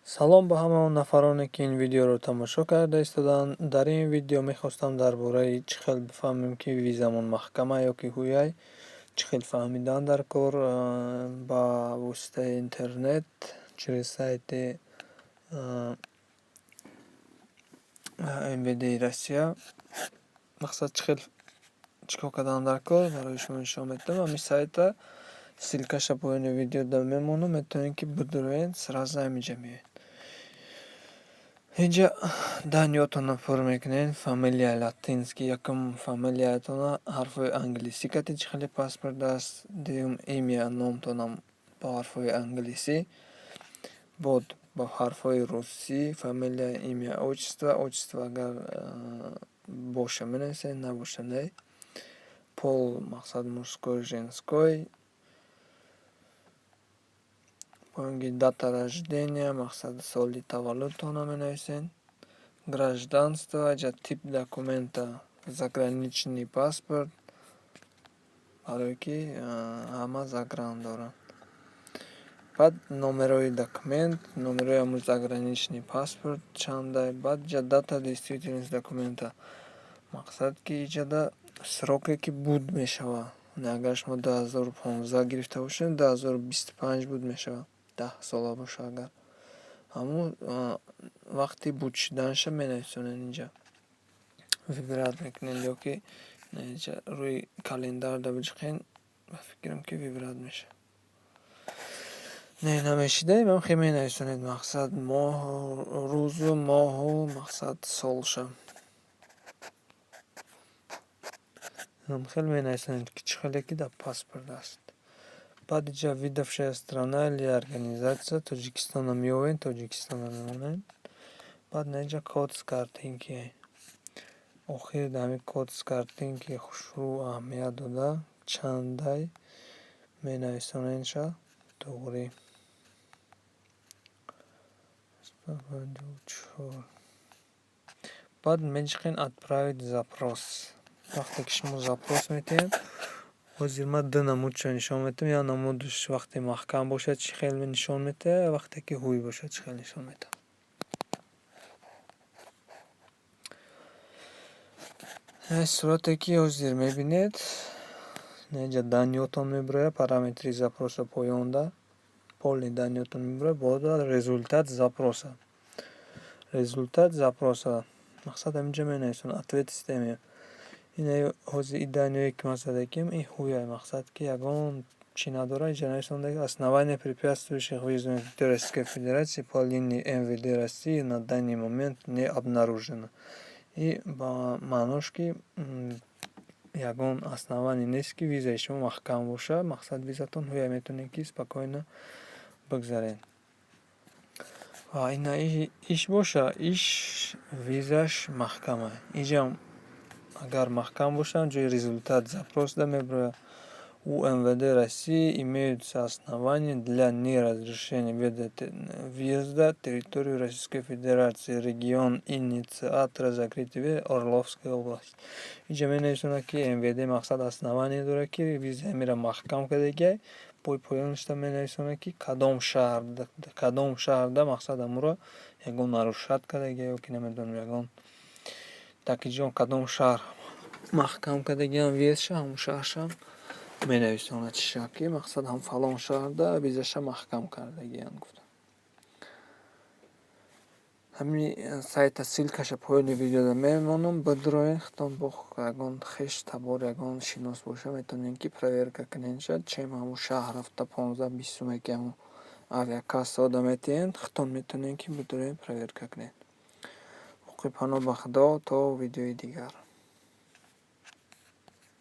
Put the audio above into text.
салом ба ҳамаон нафароне ки ин видеоро тамошо карда истоданд. Дар ин видео мехостам дар бораи чӣ хел бифаҳмем ки визамон маҳкама ё ки ҳуяй чӣ хел фаҳмидан дар кор ба воситаи интернет через сайти МВД Россия. Мақсад чикор кардан дар кор барои шумо нишон медиҳам. Ҳамин сайта ссилкаша поёни видеода мемонад, метавонед ки бидуроед сразу ҳаминҷа меоед. Инҷа даниётонро пур мекунед, фамилия латински, якум фамилиятона ҳарфҳои англисӣ катед чӣ хеле паспорт аст, дуюм имя номтонам ба ҳарфҳои англисӣ, бод ба ҳарфҳои русӣ, фамилия, имя, отчество агар боша менависед, набоша не. Пол мақсад мужской, женской. Поинги дата рождения, мақсад соли таваллудтона менависед. Гражданство, ҷа тип документа заграничный паспорт, барое ки ҳама загран доранд. Баъд номерои документ, номерои ҳамун заграничный паспорт чандай, баъд ҷа дата действительности документа, мақсад ки иҷада сроке ки буд мешава. Агар шумо 2015 гирифта бошед, 2025 буд мешава, 10 сола боша. Агар ҳамун вақти буд шуданша менависонед инҷа. Вибрат мекунед ё ки инҷа рӯи календар да биҷиқед, ба фикрам ки вибрат меша. Не намешида, мамхи менависонед мақсад моҳу, рӯзу моҳу, мақсад солша. Хел менависонед ки чӣ хеле ки дар паспорт аст. Баъд инҷа видавшая страна или организация, Тоҷикистонро меёвед, Тоҷикистонро мемонед. Баъд инҷа код с картинки. Охир ҳамин код с картинки хушрӯ аҳамият дода чандай менависонедша туғри. Баъд меҷиқед отправить запрос. Вақте ки шумо запрос метиҳед, ҳозир ман ду намудшо нишон метиҳам. Як намудш вақте маҳкам бошад чӣ хел нишон метиҳад, вақте ки ҳуй бошад чӣ хел нишон метиҳад. Сурате ки ҳозир мебинед, инҷа даниётон мебарояд, параметри запроса поёнда, полни даниётон мебарояд, бода результат запроса. Результат запроса, мақсад ҳаминҷа менависонед ответ системе. Ин ҳозир и даниёе ки ман задаким, и ҳуяй, мақсад ки ягон чӣ надора, инҷа нависонда основание препятствующих вызванных Российской Федерации по линии МВД России на данный момент не обнаружено. И ба маънош ки ягон основание нест ки визаи шумо маҳкам бошад, мақсад визатон ҳуяй метавонед ки спокойно бигзаред. Ва ина иш боша, иш визаш маҳкама. Инҷам агар маҳкам боша, ҷои результат запрос да мебарояд. У МВД России имеются основания для неразрешения въезда территорию Российской Федерации, регион инициатора закрытия Орловской области. Инҷа менависонад ки МВД мақсад основание дорад ки визаи мера маҳкам кардагиай. Бои поёнашда менависонад ки кадом шаҳрда мақсад амуро ягон нарушад кардагиай ё ки намедонам ягон такиҷон кадом шаҳр маҳкам кардагиам визаша, ҳамун шаҳрша менависонад чӣ шаҳр ки мақсад ҳам фалон шаҳрда визаша маҳкам кардагианд гуфта. Ҳамин сайта ссилкаша поёни видеода мемонам, бидуроед хитон бо ягон хеш табор ягон шинос боша, метавонед ки проверка кунед. Чем ҳамун шаҳр рафта 15-20 сумае ки ҳамун авиакассаода метиҳед, хитон метавонед ки бидуроед проверка кунед. Боқӣ паноҳ ба Худо то видеои дигар.